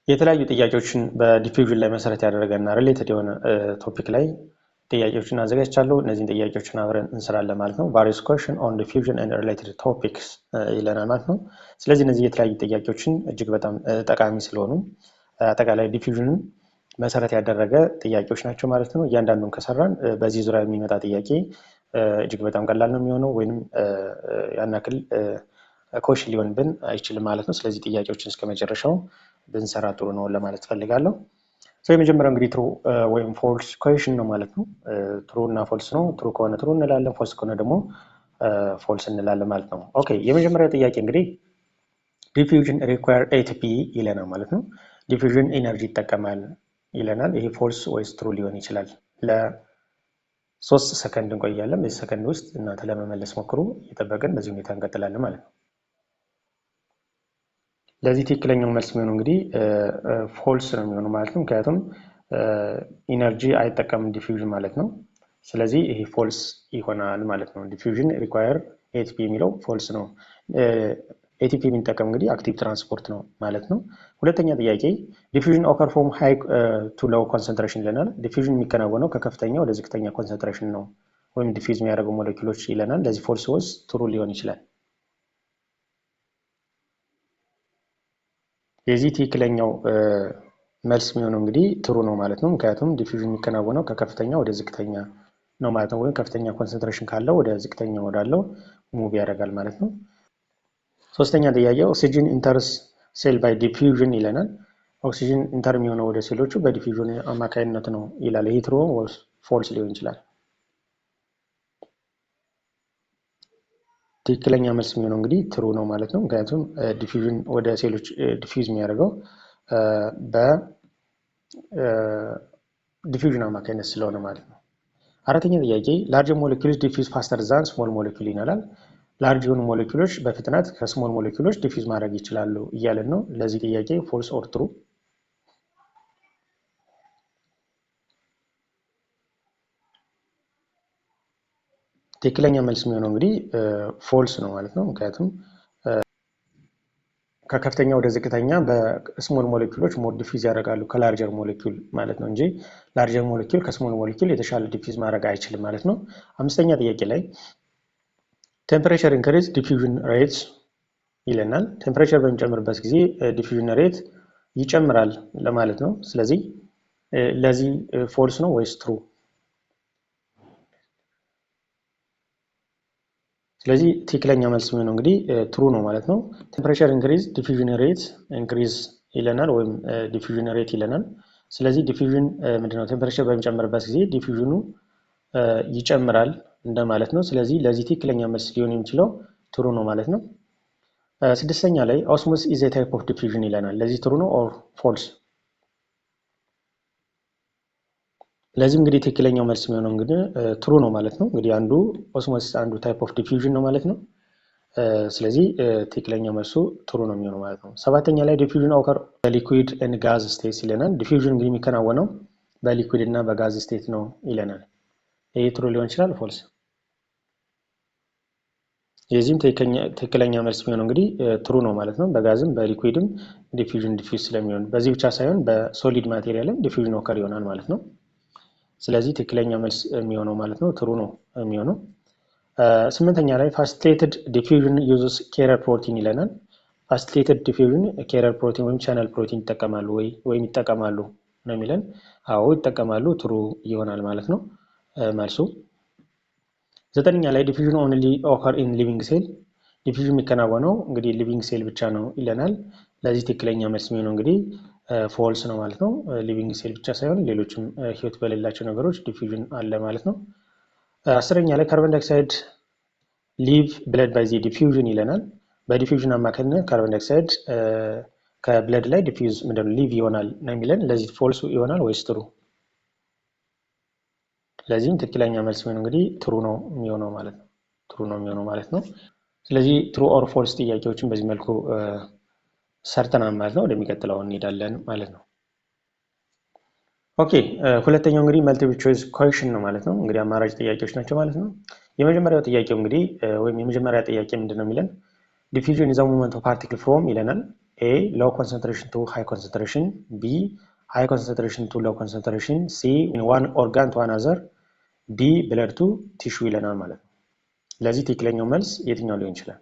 የተለያዩ ጥያቄዎችን በዲፊውዥን ላይ መሰረት ያደረገና ሪሌትድ የሆነ ቶፒክ ላይ ጥያቄዎችን አዘጋጅቻለሁ። እነዚህን ጥያቄዎችን አብረን እንሰራለን ማለት ነው። various question on diffusion and related topics ይለናል ማለት ነው። ስለዚህ እነዚህ የተለያዩ ጥያቄዎችን እጅግ በጣም ጠቃሚ ስለሆኑ አጠቃላይ ዲፊውዥንን መሰረት ያደረገ ጥያቄዎች ናቸው ማለት ነው። እያንዳንዱን ከሰራን በዚህ ዙሪያ የሚመጣ ጥያቄ እጅግ በጣም ቀላል ነው የሚሆነው ወይንም ያን ያክል ኮሽን ሊሆንብን አይችልም ማለት ነው። ስለዚህ ጥያቄዎችን እስከ መጨረሻው ብንሰራ ጥሩ ነው ለማለት ፈልጋለሁ። የመጀመሪያው እንግዲህ ትሩ ወይም ፎልስ ኩዌሽን ነው ማለት ነው። ትሩ እና ፎልስ ነው። ትሩ ከሆነ ትሩ እንላለን፣ ፎልስ ከሆነ ደግሞ ፎልስ እንላለን ማለት ነው። ኦኬ የመጀመሪያው ጥያቄ እንግዲህ ዲፊውዥን ሪኳየር ኤቲፒ ይለናል ማለት ነው። ዲፊውዥን ኢነርጂ ይጠቀማል ይለናል። ይሄ ፎልስ ወይስ ትሩ ሊሆን ይችላል? ለ3 ሰከንድ እንቆያለን። በዚህ ሰከንድ ውስጥ እናንተ ለመመለስ ሞክሩ። እየጠበቅን በዚህ ሁኔታ እንቀጥላለን ማለት ነው። ለዚህ ትክክለኛው መልስ የሚሆነው እንግዲህ ፎልስ ነው የሚሆነው ማለት ነው። ምክንያቱም ኢነርጂ አይጠቀምም ዲፊውዥን ማለት ነው። ስለዚህ ይሄ ፎልስ ይሆናል ማለት ነው። ዲፊውዥን ሪኳየር ኤቲፒ የሚለው ፎልስ ነው። ኤቲፒ የሚጠቀም እንግዲህ አክቲቭ ትራንስፖርት ነው ማለት ነው። ሁለተኛ ጥያቄ ዲፊውዥን ኦከር ፍሮም ሃይ ቱ ሎው ኮንሰንትሬሽን ይለናል። ዲፊውዥን የሚከናወነው ከከፍተኛ ወደ ዝቅተኛ ኮንሰንትሬሽን ነው ወይም ዲፊውዝ የሚያደርገው ሞለኪውሎች ይለናል። ለዚህ ፎልስ ወይስ ትሩ ሊሆን ይችላል? የዚህ ትክክለኛው መልስ የሚሆነው እንግዲህ ትሩ ነው ማለት ነው። ምክንያቱም ዲፊውዥን የሚከናወነው ከከፍተኛ ወደ ዝቅተኛ ነው ማለት ነው። ወይም ከፍተኛ ኮንሰንትሬሽን ካለው ወደ ዝቅተኛ ወዳለው ሙቭ ያደርጋል ማለት ነው። ሶስተኛ ጥያቄ ኦክሲጅን ኢንተርስ ሴል ባይ ዲፊውዥን ይለናል። ኦክሲጅን ኢንተር የሚሆነው ወደ ሴሎቹ በዲፊውዥን አማካኝነት ነው ይላል። ይህ ትሩ ወይስ ፎልስ ሊሆን ይችላል? ትክክለኛ መልስ የሚሆነው እንግዲህ ትሩ ነው ማለት ነው። ምክንያቱም ዲፊውዥን ወደ ሴሎች ዲፊውዝ የሚያደርገው በዲፊውዥን አማካኝነት ስለሆነ ማለት ነው። አራተኛ ጥያቄ ላርጅ ሞለኪውልስ ዲፊውዝ ፋስተር ዛን ስሞል ሞለኪውል ይላል። ላርጅ የሆኑ ሞለኪውሎች በፍጥነት ከስሞል ሞለኪውሎች ዲፊውዝ ማድረግ ይችላሉ እያለን ነው። ለዚህ ጥያቄ ፎልስ ኦር ትሩ? ትክክለኛ መልስ የሚሆነው እንግዲህ ፎልስ ነው ማለት ነው። ምክንያቱም ከከፍተኛ ወደ ዝቅተኛ በስሞል ሞለኪውሎች ሞር ዲፊውዝ ያደርጋሉ ከላርጀር ሞለኪውል ማለት ነው እንጂ ላርጀር ሞለኪውል ከስሞል ሞለኪውል የተሻለ ዲፊውዝ ማድረግ አይችልም ማለት ነው። አምስተኛ ጥያቄ ላይ ቴምፕሬቸር ኢንክሪዝ ዲፊውዥን ሬት ይለናል። ቴምፕሬቸር በሚጨምርበት ጊዜ ዲፊውዥን ሬት ይጨምራል ለማለት ነው። ስለዚህ ለዚህ ፎልስ ነው ወይስ ትሩ? ስለዚህ ትክክለኛ መልስ የሚሆነው እንግዲህ ትሩ ነው ማለት ነው። ቴምፕሬቸር ኢንክሪዝ ዲፊውዥን ሬት ኢንክሪዝ ይለናል ወይም ዲፊውዥን ሬት ይለናል። ስለዚህ ዲፊውዥን ምንድነው? ቴምፕሬቸር በሚጨምርበት ጊዜ ዲፊውዥኑ ይጨምራል እንደማለት ነው። ስለዚህ ለዚህ ትክክለኛ መልስ ሊሆን የሚችለው ትሩ ነው ማለት ነው። ስድስተኛ ላይ ኦስሞስ ኢዝ ኤ ታይፕ ኦፍ ዲፊውዥን ይለናል። ለዚህ ትሩ ነው ኦር ፎልስ? ለዚህ እንግዲህ ትክክለኛው መልስ የሚሆነው እንግዲህ ትሩ ነው ማለት ነው። እንግዲህ አንዱ ኦስሞሲስ አንዱ ታይፕ ኦፍ ዲፊውዥን ነው ማለት ነው። ስለዚህ ትክክለኛው መልሱ ትሩ ነው የሚሆነው ማለት ነው። ሰባተኛ ላይ ዲፊውዥን ኦከር በሊኩዊድ ኤንድ ጋዝ ስቴትስ ይለናል። ዲፊውዥን እንግዲህ የሚከናወነው በሊኩዊድ እና በጋዝ ስቴት ነው ይለናል። ይሄ ትሩ ሊሆን ይችላል ፎልስ? የዚህም ትክክለኛ መልስ የሚሆነው እንግዲህ ትሩ ነው ማለት ነው። በጋዝም በሊኩዊድም ዲፊውዥን ዲፊውዝ ስለሚሆን በዚህ ብቻ ሳይሆን በሶሊድ ማቴሪያልም ዲፊውዥን ኦከር ይሆናል ማለት ነው። ስለዚህ ትክክለኛ መልስ የሚሆነው ማለት ነው ትሩ ነው የሚሆነው። ስምንተኛ ላይ ፋሲሊቴትድ ዲፊውዥን ዩዝስ ካሪየር ፕሮቲን ይለናል። ፋሲሊቴትድ ዲፊውዥን ካሪየር ፕሮቲን ወይም ቻናል ፕሮቲን ይጠቀማሉ ወይም ይጠቀማሉ ነው የሚለን። አዎ ይጠቀማሉ፣ ትሩ ይሆናል ማለት ነው መልሱ። ዘጠነኛ ላይ ዲፊውዥን ኦንሊ ኦከር ኢን ሊቪንግ ሴል፣ ዲፊውዥን የሚከናወነው እንግዲህ ሊቪንግ ሴል ብቻ ነው ይለናል። ለዚህ ትክክለኛ መልስ የሚሆነው እንግዲህ ፎልስ ነው ማለት ነው። ሊቪንግ ሴል ብቻ ሳይሆን ሌሎችም ህይወት በሌላቸው ነገሮች ዲፊውዥን አለ ማለት ነው። አስረኛ ላይ ካርቦን ዳይኦክሳይድ ሊቭ ብለድ ባይ ዚ ዲፊውዥን ይለናል። በዲፊውዥን አማካኝነት ካርቦን ዳይኦክሳይድ ከብለድ ላይ ዲፊውዝ ምንድን ነው ሊቭ ይሆናል ነው የሚለን። ለዚህ ፎልስ ይሆናል ወይስ ትሩ? ለዚህም ትክክለኛ መልስ የሚሆነው እንግዲህ ትሩ ነው የሚሆነው ማለት ነው። ትሩ ነው የሚሆነው ማለት ነው። ስለዚህ ትሩ ኦር ፎልስ ጥያቄዎችን በዚህ መልኩ ሰርተናል ማለት ነው። ወደሚቀጥለው እንሄዳለን ማለት ነው። ኦኬ ሁለተኛው እንግዲህ መልቲፕል ቾይስ ኩዌሽን ነው ማለት ነው። እንግዲህ አማራጭ ጥያቄዎች ናቸው ማለት ነው። የመጀመሪያው ጥያቄው እንግዲህ ወይም የመጀመሪያ ጥያቄ ምንድነው የሚለን ዲፊውዥን ኢዝ ዘ ሙቭመንት ኦፍ ፓርቲክል ፍሮም ይለናል ኤ ሎው ኮንሰንትሬሽን ቱ ሃይ ኮንሰንትሬሽን፣ ቢ ሃይ ኮንሰንትሬሽን ቱ ሎው ኮንሰንትሬሽን፣ ሲ ዋን ኦርጋን ቱ አናዘር፣ ዲ ብለድ ቱ ቲሹ ይለናል ማለት ነው። ስለዚህ ትክክለኛው መልስ የትኛው ሊሆን ይችላል?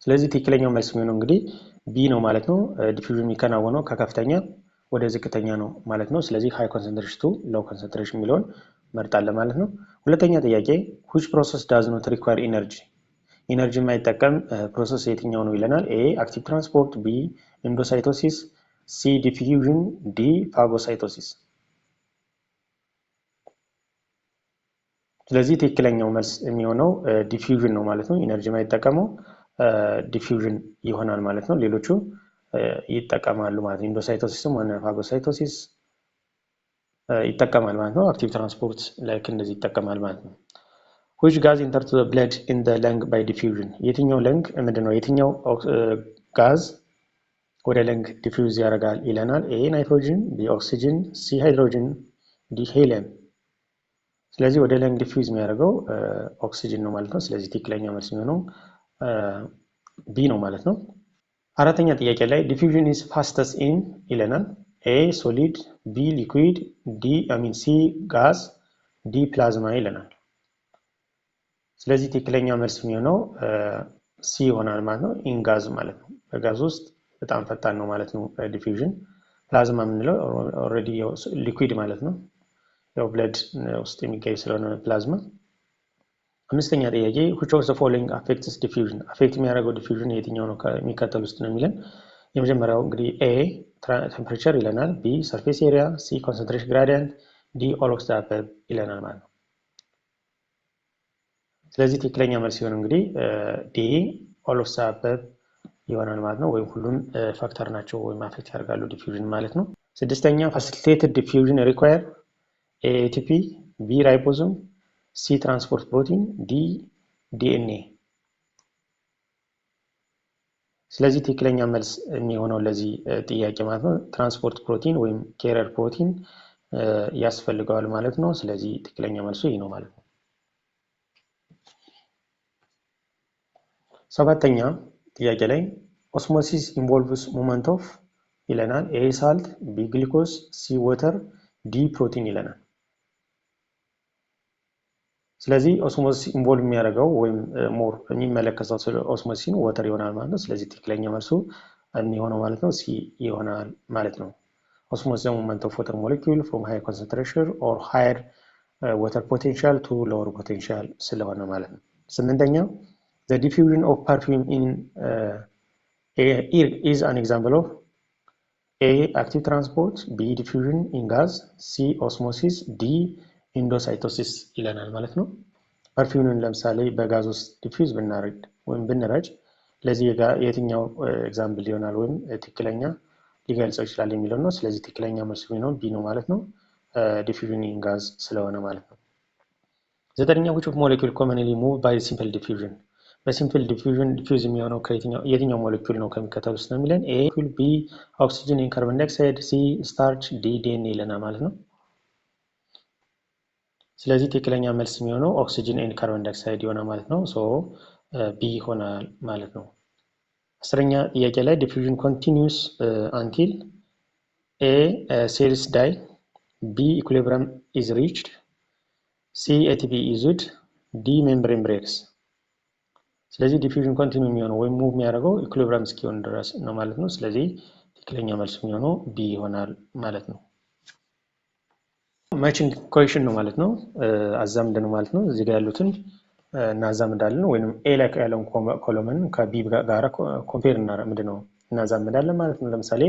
ስለዚህ ትክክለኛው መልስ የሚሆነው እንግዲህ ቢ ነው ማለት ነው። ዲፊውዥን የሚከናወነው ከከፍተኛ ወደ ዝቅተኛ ነው ማለት ነው። ስለዚህ ሃይ ኮንሰንትሬሽን ቱ ሎው ኮንሰንትሬሽን የሚለውን መርጣለን ማለት ነው። ሁለተኛ ጥያቄ which process does not require energy? ኢነርጂ የማይጠቀም ፕሮሰስ የትኛው ነው ይለናል። ኤ አክቲቭ ትራንስፖርት፣ ቢ ኢንዶሳይቶሲስ፣ ሲ ዲፊውዥን፣ ዲ ፋጎሳይቶሲስ። ስለዚህ ትክክለኛው መልስ የሚሆነው ዲፊውዥን ነው ማለት ነው። ኢነርጂ የማይጠቀመው ዲፊውዥን ይሆናል ማለት ነው። ሌሎቹ ይጠቀማሉ ማለት ነው። ኢንዶሳይቶሲስም ሆነ ፋጎሳይቶሲስ ይጠቀማል ማለት ነው። አክቲቭ ትራንስፖርት ላይክ እንደዚህ ይጠቀማል ማለት ነው። which gas enters the blood in the lung by diffusion? የትኛው ለንግ ምንድነው? የትኛው ጋዝ ወደ ለንግ ዲፊውዝ ያደርጋል ይለናል። ኤ ናይትሮጅን፣ ቢ ኦክሲጅን፣ ሲ ሃይድሮጅን፣ ዲ ሄሊየም። ስለዚህ ወደ ለንግ ዲፊውዝ የሚያደርገው ኦክሲጅን ነው ማለት ነው። ስለዚህ ትክክለኛ መልስ የሚሆነው ቢ ነው ማለት ነው። አራተኛ ጥያቄ ላይ diffusion is fastest in ይለናል። ኤ ሶሊድ፣ ቢ ሊኩዊድ፣ ሲ ጋዝ፣ ዲ ፕላዝማ ይለናል። ስለዚህ ትክክለኛ መልስ የሚሆነው ሲ ይሆናል ማለት ነው። ኢን ጋዝ ማለት ነው። በጋዝ ውስጥ በጣም ፈጣን ነው ማለት ነው ዲፊውዥን። ፕላዝማ የምንለው ኦልሬዲ ሊኩዊድ ማለት ነው። ያው ብለድ ውስጥ የሚገኝ ስለሆነ ፕላዝማ። አምስተኛ ጥያቄ which of the following affects diffusion? አፌክት የሚያደርገው ዲፊውዥን የትኛው ነው ከሚከተል ውስጥ ነው የሚለን። የመጀመሪያው እንግዲህ ኤ ቴምፕሬቸር ይለናል፣ ቢ ሰርፌስ ኤሪያ፣ ሲ ኮንሰንትሬሽን ግራዲየንት፣ ዲ ኦል ኦፍ ዘ አበቭ ይለናል ማለት ነው። ስለዚህ ትክክለኛ መልስ ሲሆን እንግዲህ ዲ ኦል ኦፍ ዘ አበቭ ይሆናል ማለት ነው። ወይም ሁሉም ፋክተር ናቸው ወይም አፌክት ያደርጋሉ ዲፊውዥን ማለት ነው። ስድስተኛ ፋሲሊቴትድ ዲፊውዥን ሪኳየር ኤ ኤቲፒ፣ ቢ ራይቦዞም፣ ሲ ትራንስፖርት ፕሮቲን፣ ዲ ዲኤንኤ። ስለዚህ ትክክለኛ መልስ የሚሆነው ለዚህ ጥያቄ ማለት ነው ትራንስፖርት ፕሮቲን ወይም ኬሪየር ፕሮቲን ያስፈልገዋል ማለት ነው። ስለዚህ ትክክለኛ መልሱ ይህ ነው ማለት ነው። ሰባተኛ ጥያቄ ላይ ኦስሞሲስ ኢንቮልቭስ ሞመንት ኦፍ ይለናል። ኤ ሳልት፣ ቢ ግሊኮስ፣ ሲ ወተር፣ ዲ ፕሮቲን ይለናል። ስለዚህ ኦስሞሲስ ኢንቮልቭ የሚያደርገው ወይም ሞር የሚመለከተው ስለ ኦስሞሲስ ወተር ይሆናል ማለት ነው። ስለዚህ ትክክለኛ መልሱ የሚሆነው ማለት ነው ሲ ይሆናል ማለት ነው። ኦስሞሲስ ሞመንት ኦፍ ወተር ሞለኪውል ፍሮም ሃይ ኮንሰንትሬሽን ኦር ሃየር ወተር ፖቴንሻል ቱ ሎወር ፖቴንሻል ስለሆነ ማለት ነው። ስምንተኛ the diffusion of perfume in air is an example of A active transport, B diffusion in gas, C osmosis, D endocytosis ይለናል ማለት ነው። ፐርፊውምን ለምሳሌ በጋዝ ውስጥ ዲፊውዝ ብናረግ ወይም ብንረጭ ለዚህ የትኛው ኤግዛምፕል ይሆናል ወይም ትክክለኛ ሊገልጸው ይችላል የሚለው ነው። ስለዚህ ትክክለኛ መልስ የሚሆነው ቢ ነው ማለት ነው። ዲፊውዥን ኢን ጋዝ ስለሆነ ማለት ነው። ዘጠነኛ which of molecule commonly move by simple diffusion? በሲምፕል ዲፊውዥን ዲፊውዝ የሚሆነው የትኛው ሞለኪውል ነው ከሚከተሉት ውስጥ ነው የሚለን። ኤ ሞለኪውል፣ ቢ ኦክሲጅን ኤንድ ካርቦን ዳይኦክሳይድ፣ ሲ ስታርች፣ ዲ ዲኤንኤ ይለናል ማለት ነው። ስለዚህ ትክክለኛ መልስ የሚሆነው ኦክሲጅን ኤንድ ካርቦን ዳይኦክሳይድ ይሆናል ማለት ነው። ሶ ቢ ይሆናል ማለት ነው። አስረኛ ጥያቄ ላይ ዲፊውዥን ኮንቲኒዩስ አንቲል ኤ ሴልስ ዳይ፣ ቢ ኢኩሊብሪየም ኢዝ ሪችድ፣ ሲ ኤቲፒ ኢዝድ፣ ዲ ሜምብሬን ብሬክስ። ስለዚህ ዲፊውዥን ኮንቲኒዩ የሚሆነው ወይም ሙቭ የሚያደርገው ኢኩሊብሪየም እስኪሆን ድረስ ነው ማለት ነው። ስለዚህ ትክክለኛ መልስ የሚሆነው ቢ ይሆናል ማለት ነው። ማቺንግ ኮኤሽን ነው ማለት ነው። አዛምድ ነው ማለት ነው። እዚህ ጋር ያሉትን እናዛምዳለን ወይንም ኤ ላይ ያለውን ኮሎመን ከቢ ጋር ኮምፔር እናዛምዳለን ማለት ነው። ለምሳሌ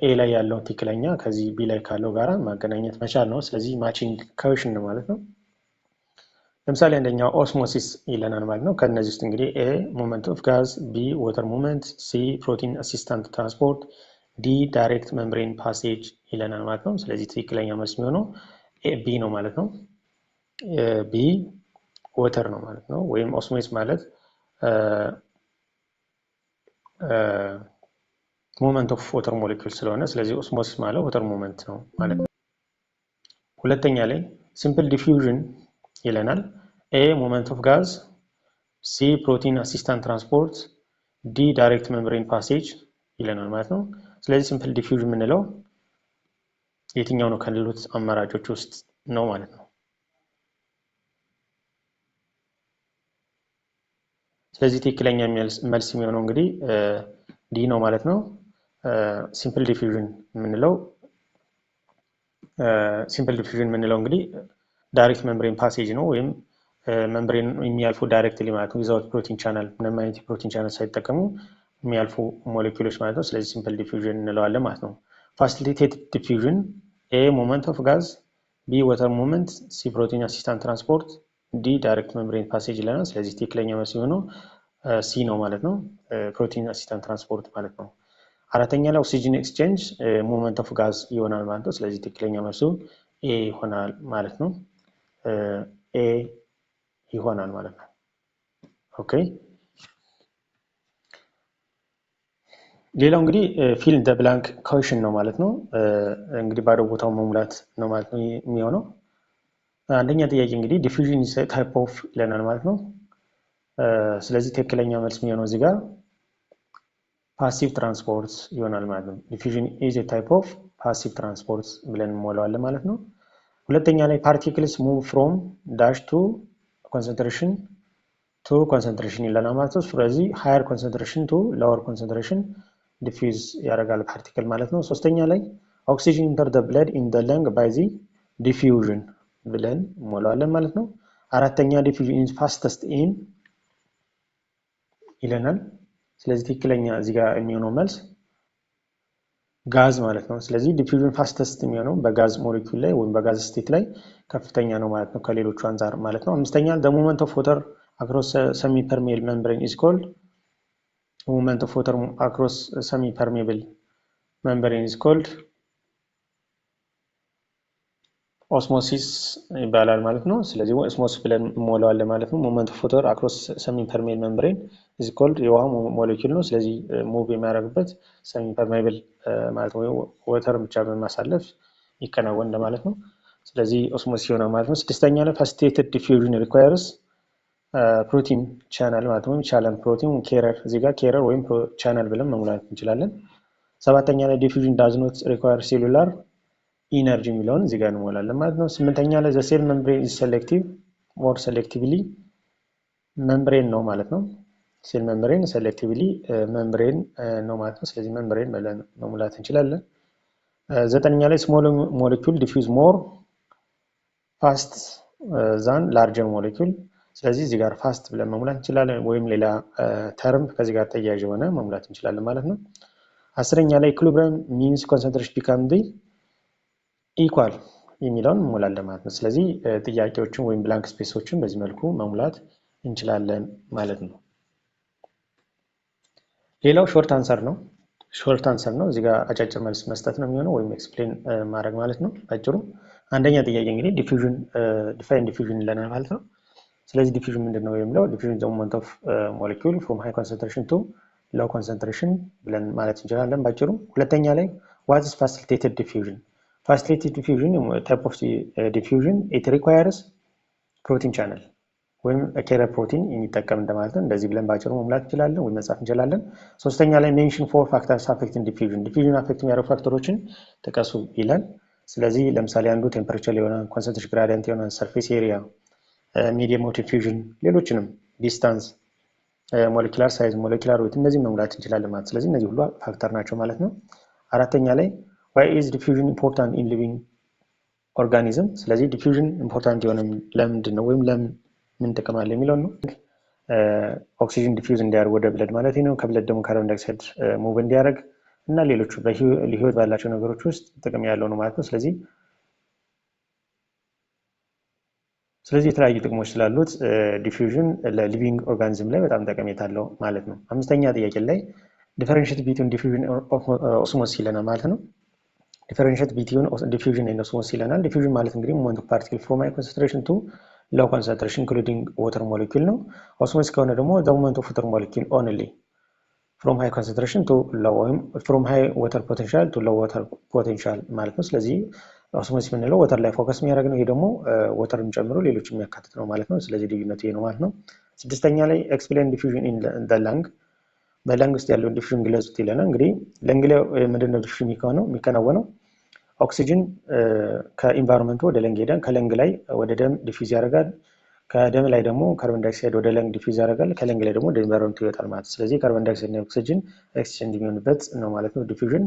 ኤ ላይ ያለውን ትክክለኛ ከዚህ ቢ ላይ ካለው ጋራ ማገናኘት መቻል ነው። ስለዚህ ማቺንግ ኮኤሽን ነው ማለት ነው። ለምሳሌ አንደኛው ኦስሞሲስ ይለናል ማለት ነው። ከነዚህ ውስጥ እንግዲህ ኤ ሞመንት ኦፍ ጋዝ፣ ቢ ወተር ሞመንት፣ ሲ ፕሮቲን አሲስታንት ትራንስፖርት፣ ዲ ዳይሬክት ሜምብሬን ፓሴጅ ይለናል ማለት ነው። ስለዚህ ትክክለኛ መልስ የሚሆነው ቢ ነው ማለት ነው። ቢ ወተር ነው ማለት ነው። ወይም ኦስሞሲስ ማለት ሞመንት ኦፍ ወተር ሞለኪውል ስለሆነ ስለዚህ ኦስሞሲስ ማለት ወተር ሞመንት ነው ማለት ነው። ሁለተኛ ላይ ሲምፕል ዲፊውዥን ይለናል። ኤ ሞመንት ኦፍ ጋዝ፣ ሲ ፕሮቲን አሲስታንት ትራንስፖርት፣ ዲ ዳይሬክት ሜምብሬን ፓሴጅ ይለናል ማለት ነው። ስለዚህ ሲምፕል ዲፊውዥን የምንለው የትኛው ነው ከሌሎች አማራጮች ውስጥ ነው ማለት ነው። ስለዚህ ትክክለኛ መልስ የሚሆነው እንግዲህ ዲ ነው ማለት ነው። ሲምፕል ዲፊውዥን የምንለው እንግዲህ ዳይሬክት ሜምብሬን ፓሴጅ ነው ወይም ሜምብሬን የሚያልፉ ዳይሬክትሊ ማለት ነው ዊዛውት ፕሮቲን ቻናል ምንም አይነት ፕሮቲን ቻናል ሳይጠቀሙ የሚያልፉ ሞሌኪውሎች ማለት ነው። ስለዚህ ሲምፕል ዲፊውዥን እንለዋለን ማለት ነው። ፋሲሊቴትድ ዲፊውዥን ኤ ሞመንት ኦፍ ጋዝ፣ ቢ ወተር ሞመንት፣ ሲ ፕሮቲን አሲስታንት ትራንስፖርት፣ ዲ ዳይሬክት ሜምብሬን ፓሴጅ ይለናል። ስለዚህ ትክክለኛ መልስ የሆነው ሲ ነው ማለት ነው። ፕሮቲን አሲስታንት ትራንስፖርት ማለት ነው። አራተኛ ላይ ኦክሲጅን ኤክስቼንጅ ሞመንት ኦፍ ጋዝ ይሆናል ማለት ነው። ስለዚህ ትክክለኛ መልሱ ኤ ይሆናል ማለት ነው። ኤ ይሆናል ማለት ነው። ኦኬ ሌላው እንግዲህ ፊል ኢን ዘ ብላንክ ኩዌሽን ነው ማለት ነው። እንግዲህ ባዶ ቦታው መሙላት ነው ማለት ነው የሚሆነው። አንደኛ ጥያቄ እንግዲህ ዲፊውዥን ኢዝ ታይፕ ኦፍ ይለናል ማለት ነው። ስለዚህ ትክክለኛ መልስ የሚሆነው እዚህ ጋር ፓሲቭ ትራንስፖርት ይሆናል ማለት ነው። ዲፊውዥን ኢዝ ታይፕ ኦፍ ፓሲቭ ትራንስፖርት ብለን እንሞላዋለን ማለት ነው። ሁለተኛ ላይ ፓርቲክልስ ሙቭ ፍሮም ዳሽ ቱ ኮንሰንትሬሽን ቱ ኮንሰንትሬሽን ይለናል ማለት ነው። ስለዚህ ሃየር ኮንሰንትሬሽን ቱ ሎወር ኮንሰንትሬሽን ዲፊውዝ ያደርጋል ፓርቲክል ማለት ነው። ሶስተኛ ላይ ኦክሲጅን ኢንተር ዘ ብለድ ኢን ዘ ለንግ ባይ ዚ ዲፊውዥን ብለን እንሞላዋለን ማለት ነው። አራተኛ ዲፊውዥን ኢዝ ፋስተስት ኢን ይለናል። ስለዚህ ትክክለኛ እዚህ ጋር የሚሆነው መልስ ጋዝ ማለት ነው። ስለዚህ ዲፊውዥን ፋስተስት የሚሆነው በጋዝ ሞሌኪውል ላይ ወይም በጋዝ ስቴት ላይ ከፍተኛ ነው ማለት ነው ከሌሎቹ አንጻር ማለት ነው። አምስተኛ the movement of water across semi-permeable membrane is called movement of water across semi-permeable membrane is called ኦስሞሲስ ይባላል ማለት ነው። ስለዚህ ኦስሞሲስ ብለን እንሞላዋለን ማለት ነው። ሞመንት ኦፍ ዋተር አክሮስ ሰሚ ፐርሜብል ሜምብሬን ኢዝ ኮልድ የውሃ ሞሌኪል ነው። ስለዚህ ሙቭ የሚያደርግበት ሰሚ ፐርሜብል ማለት ነው። ወተር ብቻ በማሳለፍ ይከናወን እንደማለት ነው። ስለዚህ ኦስሞሲስ ይሆናል ማለት ነው። ስድስተኛ ላይ ፋሲሊቴትድ ዲፊውዥን ሪኳየርስ ፕሮቲን ቻናል ማለት ነው። ቻናል ፕሮቲን ኬረር እዚህ ጋር ኬረር ወይም ቻናል ብለን መሙላት እንችላለን። ሰባተኛ ላይ ዲፊውዥን ዳዝ ኖት ሪኳየር ሴሉላር ኢነርጂ የሚለውን እዚህ ጋር እንሞላለን ማለት ነው። ስምንተኛ ላይ ዘ ሴል ሜምብሬን ኢዝ ሴሌክቲቭ ሞር ሴሌክቲቭሊ ሜምብሬን ነው ማለት ነው። ሴል ሜምብሬን ሴሌክቲቭሊ ሜምብሬን ነው ማለት ነው። ስለዚህ ሜምብሬን ብለን መሙላት እንችላለን። ዘጠነኛ ላይ ስሞል ሞሌኪውል ዲፊውዝ ሞር ፋስት ዛን ላርጀር ሞሌኪውል። ስለዚህ እዚህ ጋር ፋስት ብለን መሙላት እንችላለን ወይም ሌላ ተርም ከዚህ ጋር ተያያዥ የሆነ መሙላት እንችላለን ማለት ነው። አስረኛ ላይ ኢኩሊብሪየም ሚንስ ኮንሰንትሬሽን ቢካም ዲ ኢኳል የሚለውን እንሞላለን ማለት ነው። ስለዚህ ጥያቄዎችን ወይም ብላንክ ስፔሶችን በዚህ መልኩ መሙላት እንችላለን ማለት ነው። ሌላው ሾርት አንሰር ነው። ሾርት አንሰር ነው። እዚህ ጋር አጫጭር መልስ መስጠት ነው የሚሆነው ወይም ኤክስፕሌን ማድረግ ማለት ነው ባጭሩ። አንደኛ ጥያቄ እንግዲህ ዲፊውዥን ዲፋይን ዲፊውዥን ይለናል ማለት ነው። ስለዚህ ዲፊውዥን ምንድነው የሚለው ዲፊውዥን ዘ ሞመንት ኦፍ ሞሌኪውል ፍሮም ሃይ ኮንሰንትሬሽን ቱ ሎው ኮንሰንትሬሽን ብለን ማለት እንችላለን ባጭሩ። ሁለተኛ ላይ ዋት ኢዝ ፋሲሊቴትድ ዲፊውዥን ፋሲሊቴትድ ዲፊውዥን ታይፕ ኦፍ ዲፊውዥን ኢት ሪኳየርስ ፕሮቲን ቻናል ወይም ኬረር ፕሮቲን የሚጠቀም እንደማለት ነው። እንደዚህ ብለን ባጭሩ መሙላት እንችላለን ወይም መጻፍ እንችላለን። ሶስተኛ ላይ ሜንሽን ፎር ፋክተርስ አፌክቲንግ ዲፊውዥን ዲፊውዥን አፌክት የሚያደርጉ ፋክተሮችን ጥቀሱ ይላል። ስለዚህ ለምሳሌ አንዱ ቴምፐሬቸር የሆነ ኮንሰንትሬሽን ግራዲየንት የሆነ ሰርፌስ ኤሪያ ሚዲየም ኦፍ ዲፊውዥን ሌሎችንም ዲስታንስ ሞሌኪላር ሳይዝ ሞሌኪላር ዌት እነዚህ መሙላት እንችላለን ማለት ስለዚህ እነዚህ ሁሉ ፋክተር ናቸው ማለት ነው። አራተኛ ላይ why is diffusion important in living organism ስለዚህ ዲፊውዥን ኢምፖርታንት የሆነ ለምንድን ነው ወይም ለምን ጥቅም አለ የሚለው ነው። ኦክሲጅን ዲፊውዝ እንዲያደርግ ወደ ብለድ ማለት ነው። ከብለድ ደግሞ ካርቦን ዳይኦክሳይድ ሙቭ እንዲያደርግ እና ሌሎቹ በህይወት ባላቸው ነገሮች ውስጥ ጥቅም ያለው ነው ማለት ነው። ስለዚህ የተለያዩ ጥቅሞች ስላሉት ዲፊውዥን ለሊቪንግ ኦርጋኒዝም ላይ በጣም ጠቀሜታ አለው ማለት ነው። አምስተኛ ጥያቄ ላይ ዲፈረንሺየት ቢትዊን ዲፊውዥን ኦስሞሲስ ይለናል ማለት ነው። ዲፈረንሺየት ቢትዊን ዲፊውዥን ኤንድ ኦስሞሲስ ይለናል። ዲፊውዥን ማለት እንግዲህ ሞመንት ኦፍ ፓርቲክል ፍሮም ሃይ ኮንሰንትሬሽን ቱ ሎው ኮንሰንትሬሽን ኢንክሉዲንግ ዋተር ሞሌኪል ነው። ኦስሞሲስ ከሆነ ደግሞ ዘ ሞመንት ኦፍ ዋተር ሞሌኪል ኦንሊ ፍሮም ሃይ ኮንሰንትሬሽን ቱ ሎው ወይም ፍሮም ሃይ ዋተር ፖቴንሻል ቱ ሎው ዋተር ፖቴንሻል ማለት ነው። ስለዚህ ኦስሞሲስ የምንለው ወተር ላይ ፎከስ የሚያደርግ ነው። ይሄ ደግሞ ወተርን ጨምሮ ሌሎች የሚያካትት ነው ማለት ነው። ስለዚህ ልዩነቱ ይሄ ነው ማለት ነው። ስድስተኛ ላይ ኤክስፕሌን ዲፊውዥን ኢን ዘ ለንግ በለንግ ውስጥ ያለውን ዲፊውዥን ግለጹት ይለናል። እንግዲህ ለንግ ላይ ምንድነው ዲፊውዥን የሚከናወነው? ኦክሲጅን ከኢንቫይሮንመንቱ ወደ ለንግ ሄዳል። ከለንግ ላይ ወደ ደም ዲፊውዝ ያደርጋል። ከደም ላይ ደግሞ ካርቦን ዳይኦክሳይድ ወደ ለንግ ዲፊውዝ ያደርጋል። ከለንግ ላይ ደግሞ ወደ ኢንቫይሮንመንቱ ይወጣል ማለት ነው። ስለዚህ ካርቦን ዳይኦክሳይድ እና ኦክሲጅን ኤክስቼንጅ የሚሆንበት ነው ማለት ነው ዲፊውዥን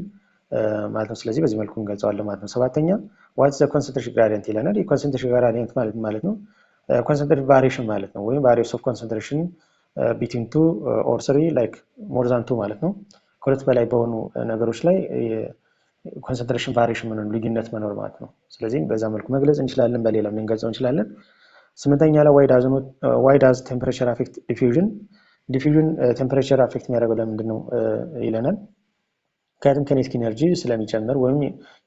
ማለት ነው። ስለዚህ በዚህ መልኩ እንገልጸዋለን ማለት ነው። ሰባተኛ ዋትስ ዘ ኮንሰንትሬሽን ግራዲየንት ይለናል። የኮንሰንትሬሽን ግራዲየንት ማለት ነው ኮንሰንትሬሽን ቫሪዬሽን ማለት ነው። ወይም ቫሪየስ ኦፍ ኮንሰንትሬሽን ቢትዊን 2 ኦር 3 ላይክ ሞር ዛን 2 ማለት ነው። ከሁለት በላይ በሆኑ ነገሮች ላይ ኮንሰንትሬሽን ቫሪዬሽን መኖር ልዩነት መኖር ማለት ነው። ስለዚህ በዛ መልኩ መግለጽ እንችላለን፣ በሌላም ልንገልጸው እንችላለን። ስምንተኛ ላይ ዋይ ዳዝ ቴምፐሬቸር አፌክት ዲፊውዥን ቴምፐሬቸር አፌክት የሚያደርገው ለምንድን ነው ይለናል። ምክንያቱም ኬኔቲክ ኢነርጂ ስለሚጨምር ወይም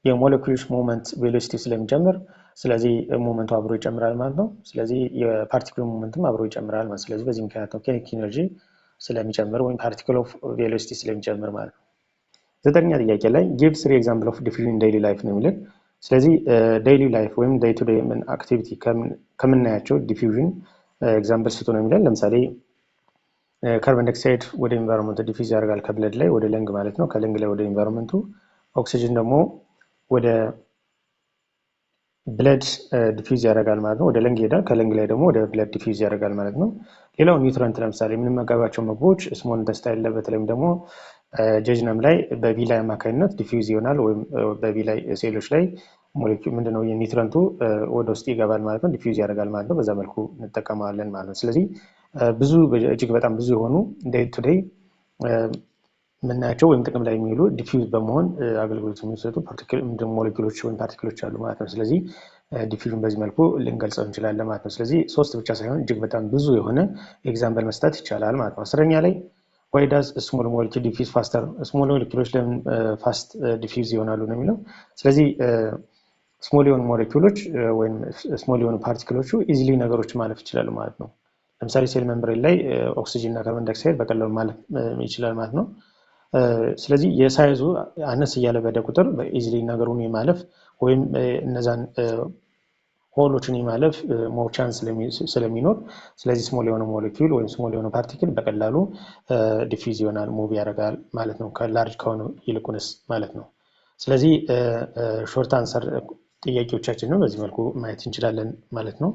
የሞለኪውሎች ሞመንት ቬሎሲቲ ስለሚጨምር፣ ስለዚህ ሞመንቱ አብሮ ይጨምራል ማለት ነው። ስለዚህ የፓርቲክል ሞመንትም አብሮ ይጨምራል ማለት ነው። ስለዚህ በዚህ ምክንያት ነው ኬኔቲክ ኢነርጂ ስለሚጨምር ወይም ፓርቲክል ኦፍ ቬሎሲቲ ስለሚጨምር ማለት ነው። ዘጠነኛ ጥያቄ ላይ ጊቭ 3 ኤግዛምፕል ኦፍ ዲፊውዥን ኢን ዴይሊ ላይፍ ነው የሚለን። ስለዚህ ዴይሊ ላይፍ ወይም ዴይ ቱ ዴይ አክቲቪቲ ከምናያቸው ዲፊውዥን ኤግዛምፕል ስጡ ነው የሚለን። ለምሳሌ ካርቦን ዳይኦክሳይድ ወደ ኢንቫይሮንመንቱ ዲፊውዝ ያደርጋል ከብለድ ላይ ወደ ለንግ ማለት ነው። ከለንግ ላይ ወደ ኢንቫይሮንመንቱ። ኦክሲጅን ደግሞ ወደ ብለድ ዲፊውዝ ያደርጋል ማለት ነው። ወደ ለንግ ይሄዳል። ከለንግ ላይ ደግሞ ወደ ብለድ ዲፊውዝ ያደርጋል ማለት ነው። ሌላው ኒውትረንት ለምሳሌ የምንመገባቸው ምግቦች ስሞል ኢንተስታይን በተለይም ደግሞ ጀጅነም ላይ በቪ ላይ አማካኝነት ዲፊውዝ ይሆናል ወይም በቪ ላይ ሴሎች ላይ ሞሌኪል ምንድነው የኒውትረንቱ ወደ ውስጥ ይገባል ማለት ነው። ዲፊውዝ ያደርጋል ማለት ነው። በዛ መልኩ እንጠቀማለን ማለት ነው። ስለዚህ ብዙ እጅግ በጣም ብዙ የሆኑ ዴይ ቱ ዴይ የምናያቸው ወይም ጥቅም ላይ የሚውሉ ዲፊውዝ በመሆን አገልግሎት የሚሰጡ ሞሌኪሎች ወይም ፓርቲክሎች አሉ ማለት ነው። ስለዚህ ዲፊውዥን በዚህ መልኩ ልንገልጸው እንችላለን ማለት ነው። ስለዚህ 3 ብቻ ሳይሆን እጅግ በጣም ብዙ የሆነ ኤግዛምፕል መስጠት ይቻላል ማለት ነው። 10ኛ ላይ ዋይ ዳዝ ስሞል ሞሌኪል ዲፊውዝ ፋስተር ስሞል ሞሌኪሎች ለምን ፋስት ዲፊውዝ ይሆናሉ ነው የሚለው። ስለዚህ ስሞል የሆኑ ሞሌኪሎች ወይም ስሞል የሆኑ ፓርቲክሎቹ ኢዚሊ ነገሮች ማለፍ ይችላሉ ማለት ነው። ለምሳሌ ሴል ሜምብሬን ላይ ኦክሲጅን እና ካርቦን ዳይኦክሳይድ በቀላሉ ማለፍ ይችላል ማለት ነው። ስለዚህ የሳይዙ አነስ እያለ በደ ቁጥር በኢዚሊ ነገሩን የማለፍ ወይም እነዛን ሆሎችን የማለፍ ሞር ቻንስ ስለሚኖር፣ ስለዚህ ስሞል የሆነ ሞሌኪል ወይም ስሞል የሆነ ፓርቲክል በቀላሉ ዲፊውዝ ይሆናል ሙቭ ያደርጋል ማለት ነው ከላርጅ ከሆነ ይልቁንስ ማለት ነው። ስለዚህ ሾርት አንሰር ጥያቄዎቻችንን በዚህ መልኩ ማየት እንችላለን ማለት ነው።